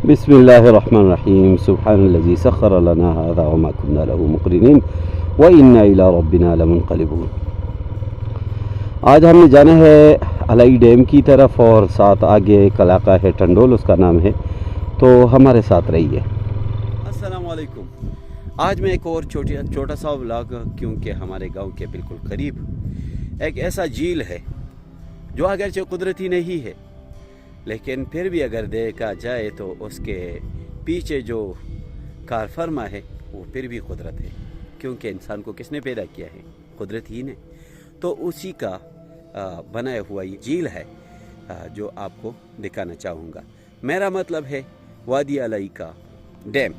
बिस्मिल्लाहिर्रहमानिर्रहीम सुब्हानल्लज़ी सख़्ख़र लना हाज़ा वमा कुन्ना लहू मुक़रिनीन व इन्ना इला रब्बिना लमुनक़लिबून। आज हमने जाना है अलाई डैम की तरफ और साथ आगे एक इलाका है टंडोल, उसका नाम है, तो हमारे साथ रहिए। अस्सलाम वालेकुम। आज मैं एक और छोटा सा व्लॉग, क्योंकि हमारे गांव के बिल्कुल करीब एक ऐसा झील है जो अगरचे कुदरती नहीं है, लेकिन फिर भी अगर देखा जाए तो उसके पीछे जो कार फरमा है वो फिर भी कुदरत है, क्योंकि इंसान को किसने पैदा किया है? कुदरत ही ने। तो उसी का बनाया हुआ ये झील है जो आपको दिखाना चाहूँगा। मेरा मतलब है वादी अलाई का डैम।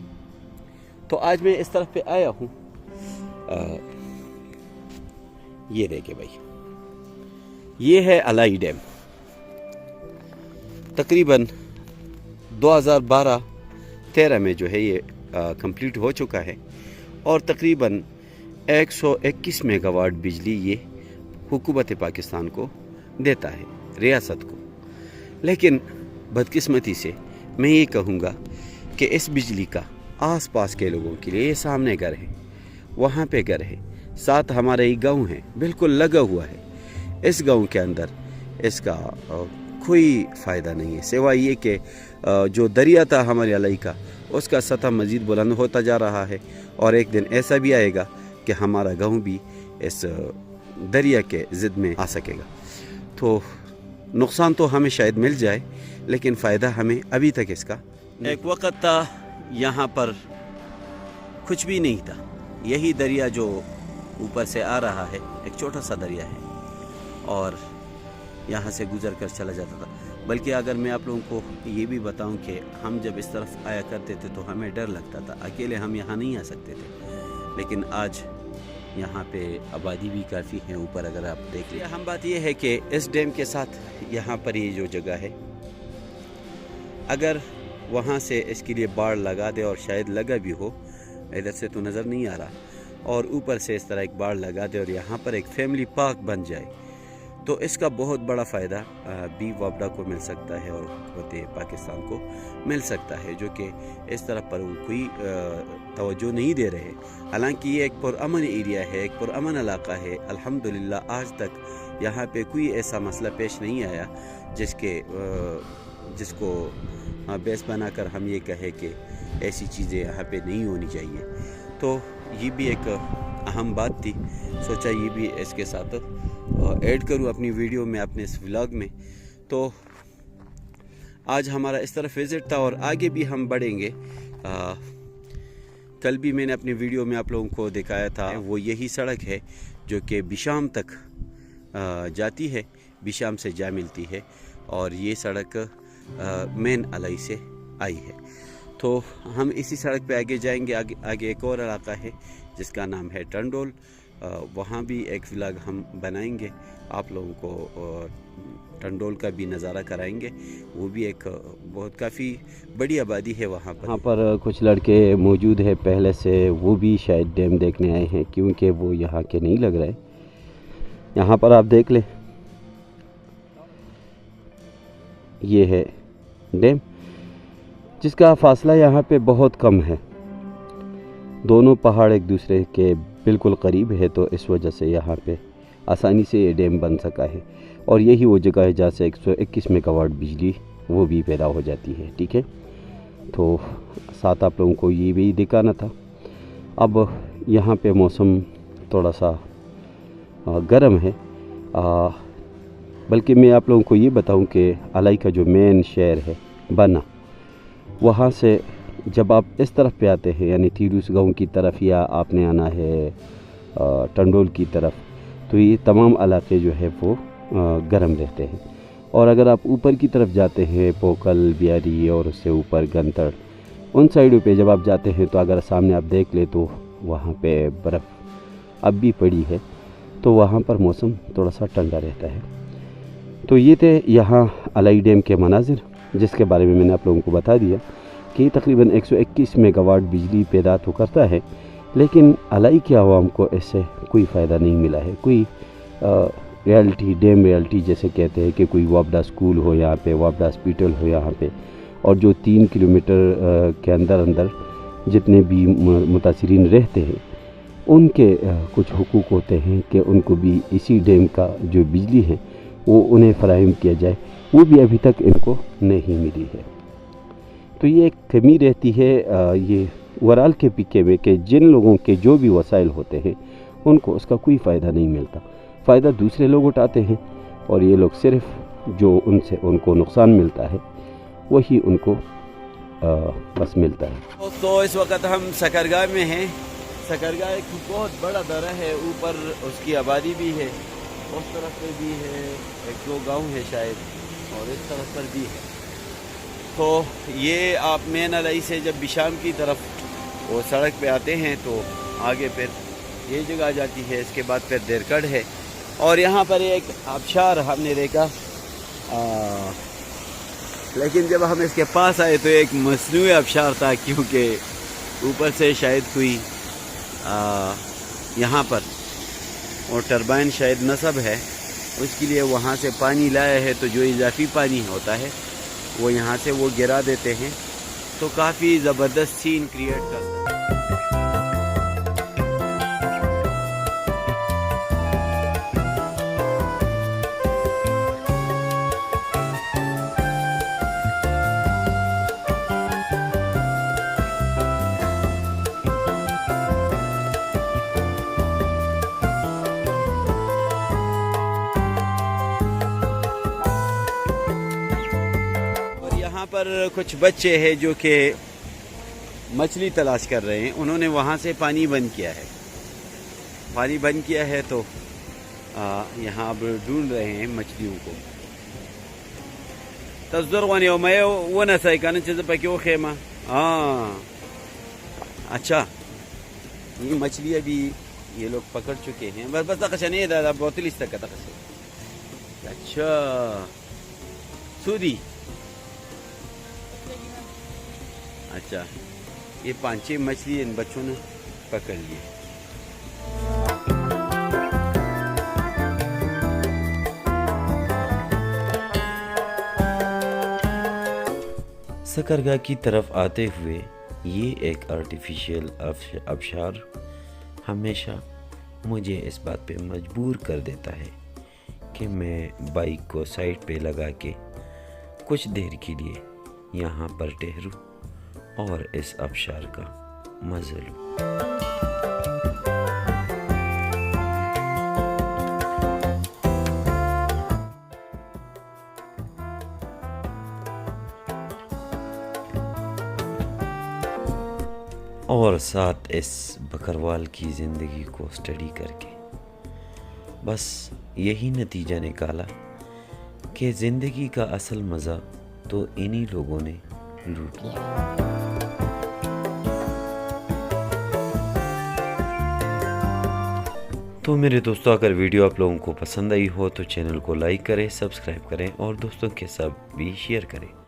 तो आज मैं इस तरफ पे आया हूँ। ये देखे भाई, ये है अलाई डैम। तकरीबन 2012-13 में जो है ये कंप्लीट हो चुका है और तकरीबन 121 मेगावाट बिजली ये हुकूमत पाकिस्तान को देता है, रियासत को। लेकिन बदकिस्मती से मैं ये कहूँगा कि इस बिजली का आस पास के लोगों के लिए, ये सामने घर है, वहाँ पे घर है, साथ हमारे ये गाँव है, बिल्कुल लगा हुआ है। इस गाँव के अंदर इसका कोई फ़ायदा नहीं है, सिवाय ये कि जो दरिया था हमारे अलाई का, उसका सतह मज़ीद बुलंद होता जा रहा है और एक दिन ऐसा भी आएगा कि हमारा गांव भी इस दरिया के ज़िद में आ सकेगा। तो नुकसान तो हमें शायद मिल जाए, लेकिन फ़ायदा हमें अभी तक इसका। एक वक्त था यहाँ पर कुछ भी नहीं था, यही दरिया जो ऊपर से आ रहा है एक छोटा सा दरिया है और यहाँ से गुजर कर चला जाता था। बल्कि अगर मैं आप लोगों को ये भी बताऊं कि हम जब इस तरफ आया करते थे तो हमें डर लगता था, अकेले हम यहाँ नहीं आ सकते थे। लेकिन आज यहाँ पे आबादी भी काफ़ी है ऊपर, अगर आप देख लें। हम बात ये है कि इस डैम के साथ यहाँ पर ये जो जगह है, अगर वहाँ से इसके लिए बाड़ लगा दे, और शायद लगा भी हो, इधर से तो नज़र नहीं आ रहा, और ऊपर से इस तरह एक बाड़ लगा दे और यहाँ पर एक फैमिली पार्क बन जाए, तो इसका बहुत बड़ा फ़ायदा बी वापडा को मिल सकता है और हुकूमत पाकिस्तान को मिल सकता है, जो कि इस तरफ पर कोई तवज्जो नहीं दे रहे। हालांकि ये एक पुरअमन एरिया है, एक पुरअमन इलाका है। अल्हम्दुलिल्लाह आज तक यहाँ पे कोई ऐसा मसला पेश नहीं आया जिसको बेस बनाकर हम ये कहें कि ऐसी चीज़ें यहाँ पे नहीं होनी चाहिए। तो ये भी एक अहम बात थी, सोचा ये भी इसके साथ ऐड करूँ अपनी वीडियो में, अपने इस व्लॉग में। तो आज हमारा इस तरफ विज़िट था और आगे भी हम बढ़ेंगे। कल भी मैंने अपनी वीडियो में आप लोगों को दिखाया था, वो यही सड़क है जो कि बिशाम तक जाती है, बिशाम से जा मिलती है, और ये सड़क मेन अलाई से आई है। तो हम इसी सड़क पे आगे जाएंगे। आगे एक और इलाका है जिसका नाम है टंडोल, वहाँ भी एक व्लॉग हम बनाएंगे, आप लोगों को टंडोल का भी नज़ारा कराएंगे। वो भी एक बहुत काफ़ी बड़ी आबादी है वहाँ पर कुछ लड़के मौजूद हैं पहले से, वो भी शायद डैम देखने आए हैं, क्योंकि वो यहाँ के नहीं लग रहे। यहाँ पर आप देख लें, ये है डैम, जिसका फासला यहाँ पे बहुत कम है। दोनों पहाड़ एक दूसरे के बिल्कुल करीब है, तो इस वजह से यहाँ पे आसानी से ये डैम बन सका है। और यही वो जगह है जहाँ से 121 मेगावाट बिजली वो भी पैदा हो जाती है। ठीक है, तो साथ आप लोगों को ये भी दिखाना था। अब यहाँ पे मौसम थोड़ा सा गर्म है, बल्कि मैं आप लोगों को ये बताऊं कि अलाई का जो मेन शहर है बना, वहाँ से जब आप इस तरफ पे आते हैं, यानी थीरूस गाँव की तरफ, या आपने आना है टंडोल की तरफ, तो ये तमाम इलाके जो है वो गर्म रहते हैं। और अगर आप ऊपर की तरफ जाते हैं, पोकल, बियारी और उससे ऊपर गंतड़, उन साइडों पे जब आप जाते हैं, तो अगर सामने आप देख ले तो वहाँ पे बर्फ़ अब भी पड़ी है, तो वहाँ पर मौसम थोड़ा सा ठंडा रहता है। तो ये थे यहाँ अलाई डैम के मनाजिर, जिसके बारे में मैंने आप लोगों को बता दिया कि तकरीबन 121 मेगावाट बिजली पैदा तो करता है, लेकिन अलाई के आवाम को इससे कोई फ़ायदा नहीं मिला है। कोई रियलिटी, डैम रियलिटी जैसे कहते हैं कि कोई वापडा स्कूल हो यहाँ पे, वापडा हॉस्पिटल हो यहाँ पे, اور جو 3 کلومیٹر کے اندر جتنے بھی متاثرین رہتے ہیں ان کے کچھ حقوق ہوتے ہیں کہ ان کو بھی اسی ڈیم کا جو بجلی ہے وہ انہیں فراہم کیا جائے، وہ بھی ابھی تک ان کو نہیں ملی ہے۔ تو یہ ایک کمی رہتی ہے یہ اوورال کے پکے میں کہ جن لوگوں کے جو بھی وسائل ہوتے ہیں ان کو اس کا کوئی فائدہ نہیں ملتا، فائدہ دوسرے لوگ اٹھاتے ہیں اور یہ لوگ صرف جو ان کو نقصان ملتا ہے وہی ان کو بس ملتا ہے۔ تو اس وقت ہم سکرگاہ میں ہیں۔ سکرگاہ ایک بہت بڑا درہ ہے، اوپر اس کی آبادی بھی ہے، اس طرف پہ بھی ہے، 1-2 گاؤں ہے شاید، اور اس طرف پر بھی ہے۔ تو یہ آپ مین علیہ سے جب بشام کی طرف وہ سڑک پہ آتے ہیں تو آگے پھر یہ جگہ آ جاتی ہے، اس کے بعد پھر دیرکڑ ہے، اور یہاں پر ایک آبشار ہم نے دیکھا، لیکن جب ہم اس کے پاس آئے تو ایک مصنوعی آبشار تھا، کیونکہ اوپر سے شاید کوئی یہاں پر اور ٹربائن شاید نصب ہے، اس کے لیے وہاں سے پانی لایا ہے، تو جو اضافی پانی ہوتا ہے وہ یہاں سے وہ گرا دیتے ہیں، تو کافی زبردست سین کریٹ کرتا ہے۔ یہاں پر کچھ بچے ہیں جو کہ مچھلی تلاش کر رہے ہیں، انہوں نے وہاں سے پانی بند کیا ہے، تو یہاں اب ڈھونڈ رہے ہیں مچھلیوں کو۔ تصدرغنی ومائے ونسائی کانا چیز پکیو خیمہ، اچھا یہ مچھلی ابھی یہ لوگ پکڑ چکے ہیں، بس تقشا نہیں ہے، بوتل اس تک کا تقشا۔ اچھا سودی، اچھا یہ 5-6 مچھلی ان بچوں نے پکڑ لی۔ سکرگاہ کی طرف آتے ہوئے یہ ایک آرٹیفیشل آبشار ہمیشہ مجھے اس بات پہ مجبور کر دیتا ہے کہ میں بائک کو سائڈ پہ لگا کے کچھ دیر کے لیے یہاں پر ٹہروں اور اس آبشار کا مزہ لوں۔ اور ساتھ اس بکروال کی زندگی کو سٹڈی کر کے بس یہی نتیجہ نکالا کہ زندگی کا اصل مزہ تو انہی لوگوں نے لوٹ لیا۔ تو میرے دوستوں، اگر ویڈیو آپ لوگوں کو پسند آئی ہو تو چینل کو لائک کریں، سبسکرائب کریں اور دوستوں کے ساتھ بھی شیئر کریں۔